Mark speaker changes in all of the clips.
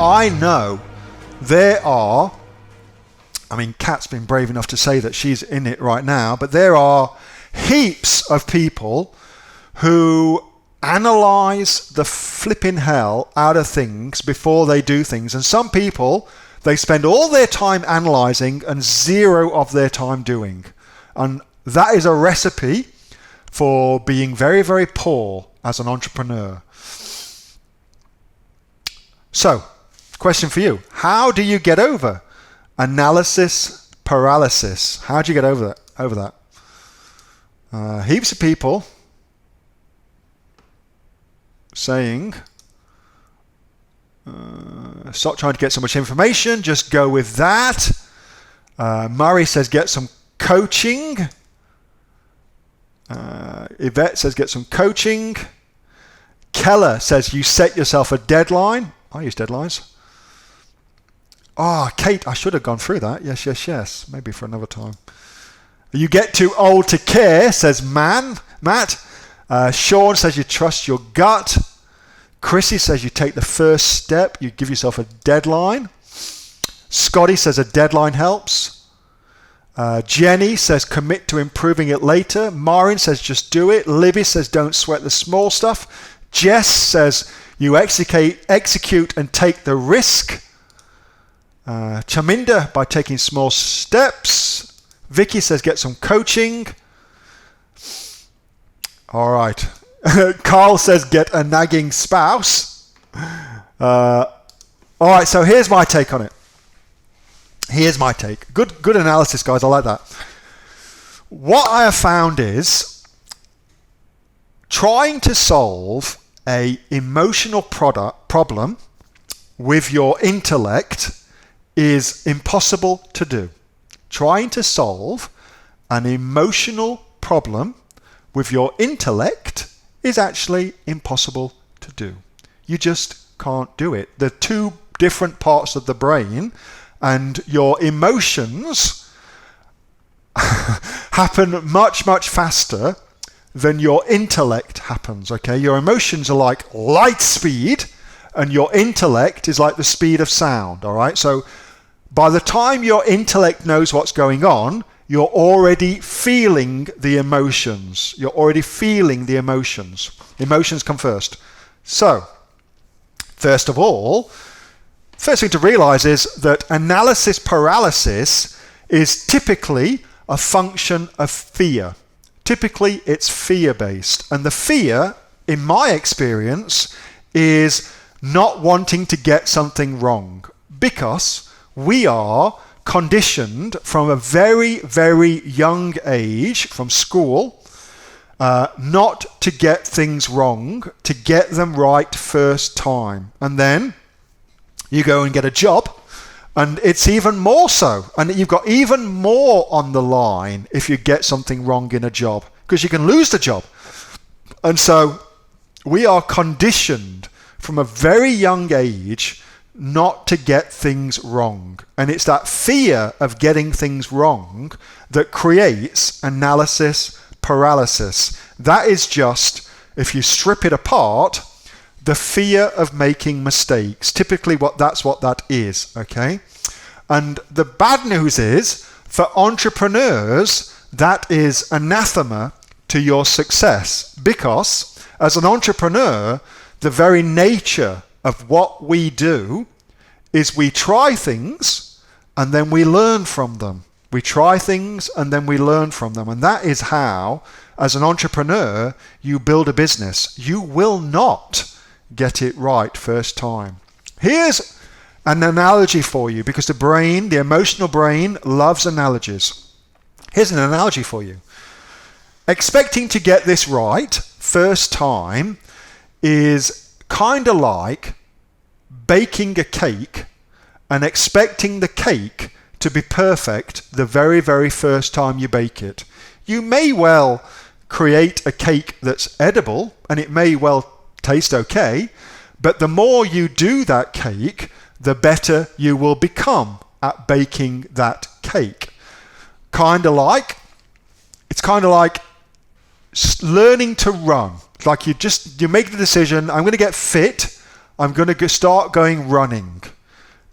Speaker 1: I know there are, I mean, Kat's been brave enough to say that she's in it right now, but there are heaps of people who analyze the flipping hell out of things before they do things. And some people, they spend all their time analyzing and zero of their time doing. And that is a recipe for being very, very poor as an entrepreneur. So, question for you. How do you get over analysis paralysis? How do you get over that? Heaps of people saying, stop trying to get so much information, just go with that. Murray says get some coaching. Yvette says get some coaching. Keller says you set yourself a deadline. I use deadlines. Kate, I should have gone through that. Yes. Maybe for another time. You get too old to care, says Matt. Sean says you trust your gut. Chrissy says you take the first step. You give yourself a deadline. Scotty says a deadline helps. Jenny says commit to improving it later. Maureen says just do it. Libby says don't sweat the small stuff. Jess says you execute and take the risk. Chaminda by taking small steps. Vicky says get some coaching. All right. Carl says get a nagging spouse. All right, so here's my take on it. Here's my take. Good analysis, guys. I like that. What I have found is trying to solve a emotional problem with your intellect is impossible to do. Trying to solve an emotional problem with your intellect is actually impossible to do. You just can't do it. They're two different parts of the brain, and your emotions happen much, much faster than your intellect happens, okay? Your emotions are like light speed, and your intellect is like the speed of sound, all right? So by the time your intellect knows what's going on, you're already feeling the emotions. Emotions come first. So, first of all, first thing to realize is that analysis paralysis is typically a function of fear. Typically, it's fear-based. And the fear, in my experience, is not wanting to get something wrong, because we are conditioned from a very, very young age, from school, not to get things wrong, to get them right first time. And then you go and get a job, and it's even more so. And you've got even more on the line if you get something wrong in a job, because you can lose the job. And so we are conditioned from a very young age not to get things wrong. And it's that fear of getting things wrong that creates analysis paralysis. That is just, if you strip it apart, the fear of making mistakes. Typically that's what that is, okay? And the bad news is, for entrepreneurs, that is anathema to your success, because as an entrepreneur, the very nature of what we do is we try things and then we learn from them. We try things and then we learn from them. And that is how, as an entrepreneur, you build a business. You will not get it right first time. Here's an analogy for you, because the brain, the emotional brain, loves analogies. Here's an analogy for you. Expecting to get this right first time is kind of like baking a cake and expecting the cake to be perfect the very, very first time you bake it. You may well create a cake that's edible, and it may well taste okay, but the more you do that cake, the better you will become at baking that cake. It's kind of like learning to run. Like you make the decision, I'm going to get fit, I'm going to start going running.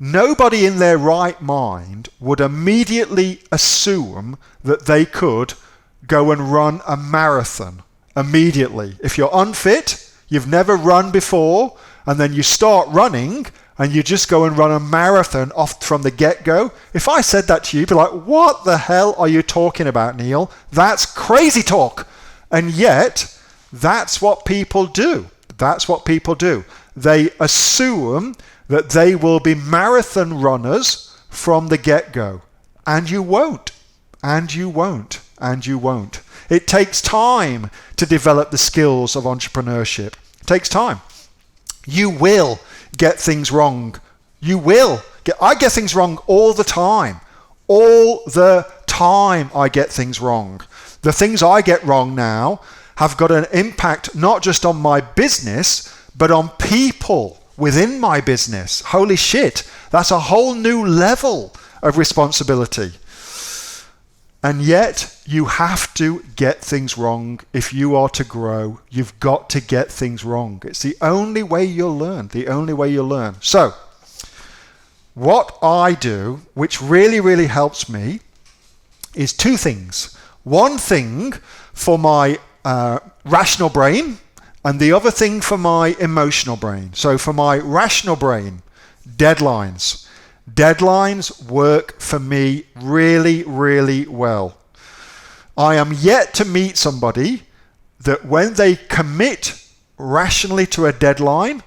Speaker 1: nobody in their right mind would immediately assume that they could go and run a marathon immediately. If you're unfit, you've never run before, and then you start running and you just go and run a marathon off from the get-go. If I said that to you, you'd be like, what the hell are you talking about, Neil? That's crazy talk. And yet, that's what people do. That's what people do. They assume that they will be marathon runners from the get-go. And you won't. And you won't. And you won't. It takes time to develop the skills of entrepreneurship. It takes time. You will get things wrong. You will. I get things wrong all the time. All the time I get things wrong. The things I get wrong now have got an impact not just on my business, but on people within my business. Holy shit, that's a whole new level of responsibility. And yet, you have to get things wrong if you are to grow. You've got to get things wrong. It's the only way you'll learn. The only way you'll learn. So, what I do, which really, really helps me, is two things. One thing for my rational brain, and the other thing for my emotional brain. So for my rational brain, deadlines. Deadlines work for me really, really well. I am yet to meet somebody that when they commit rationally to a deadline,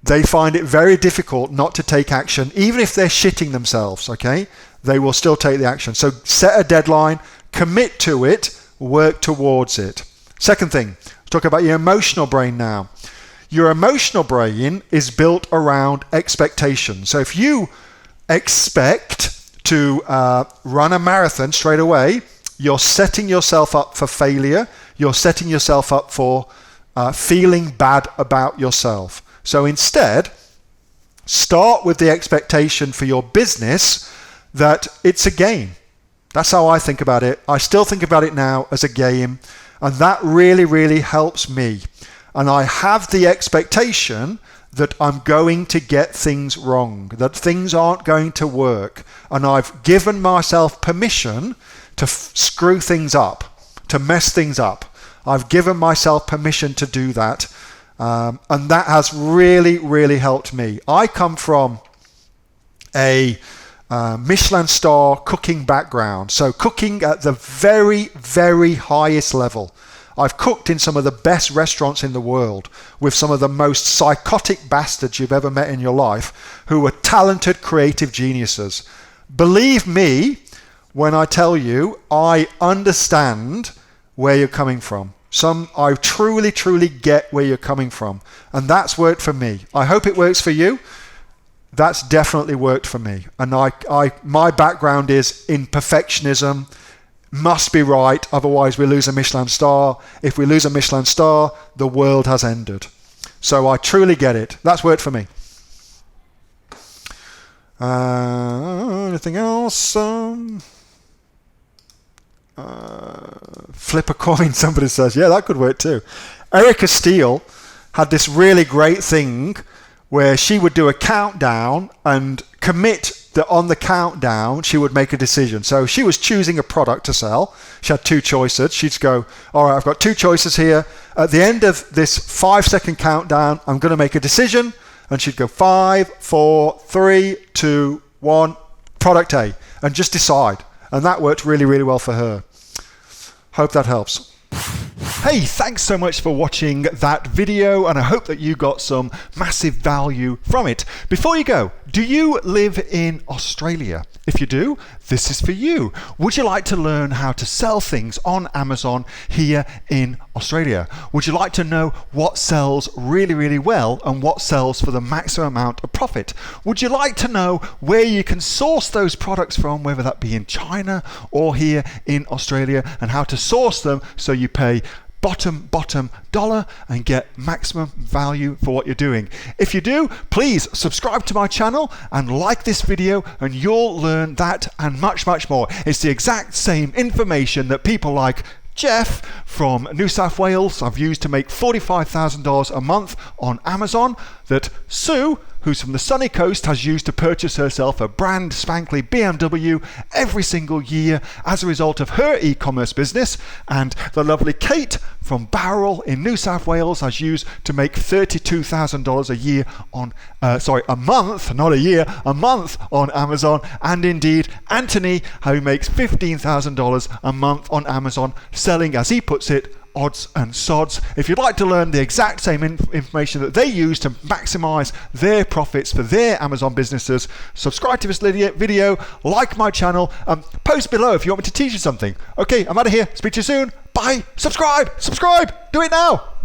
Speaker 1: they find it very difficult not to take action, even if they're shitting themselves, okay? They will still take the action. So set a deadline, commit to it, work towards it. Second thing, let's talk about your emotional brain now. Your emotional brain is built around expectation. So if you expect to run a marathon straight away, you're setting yourself up for failure. You're setting yourself up for feeling bad about yourself. So instead, start with the expectation for your business that it's a game. That's how I think about it. I still think about it now as a game, and that really, really helps me. And I have the expectation that I'm going to get things wrong, that things aren't going to work. And I've given myself permission to screw things up, to mess things up. I've given myself permission to do that. And that has really, really helped me. I come from a Michelin star cooking background. So cooking at the very, very highest level. I've cooked in some of the best restaurants in the world with some of the most psychotic bastards you've ever met in your life who are talented, creative geniuses. Believe me when I tell you, I understand where you're coming from. I truly, truly get where you're coming from. And that's worked for me. I hope it works for you. That's definitely worked for me. And my background is in perfectionism. Must be right, otherwise we lose a Michelin star. If we lose a Michelin star, the world has ended. So I truly get it. That's worked for me. Anything else? Flip a coin, somebody says. Yeah, that could work too. Erica Steele had this really great thing where she would do a countdown and commit that on the countdown she would make a decision. So she was choosing a product to sell. She had two choices. She'd go, all right, I've got two choices here. At the end of this 5-second countdown, I'm going to make a decision. And she'd go 5, 4, 3, 2, 1, product A, and just decide. And that worked really, really well for her. Hope that helps. Hey, thanks so much for watching that video, and I hope that you got some massive value from it. Before you go, do you live in Australia? If you do, this is for you. Would you like to learn how to sell things on Amazon here in Australia? Would you like to know what sells really, really well and what sells for the maximum amount of profit? Would you like to know where you can source those products from, whether that be in China or here in Australia, and how to source them so you pay bottom dollar and get maximum value for what you're doing? If you do, please subscribe to my channel and like this video, and you'll learn that and much, much more. It's the exact same information that people like Jeff from New South Wales I've used to make $45,000 a month on Amazon, that Sue, who's from the sunny coast, has used to purchase herself a brand spankly BMW every single year as a result of her e-commerce business, and the lovely Kate from Bowral in New South Wales has used to make $32,000 a year on, a month, not a year, a month on Amazon, and indeed Anthony, who makes $15,000 a month on Amazon, selling, as he puts it, odds and sods. If you'd like to learn the exact same information that they use to maximize their profits for their Amazon businesses, subscribe to this video, like my channel, post below if you want me to teach you something. Okay, I'm out of here. Speak to you soon. Bye. Subscribe. Do it now.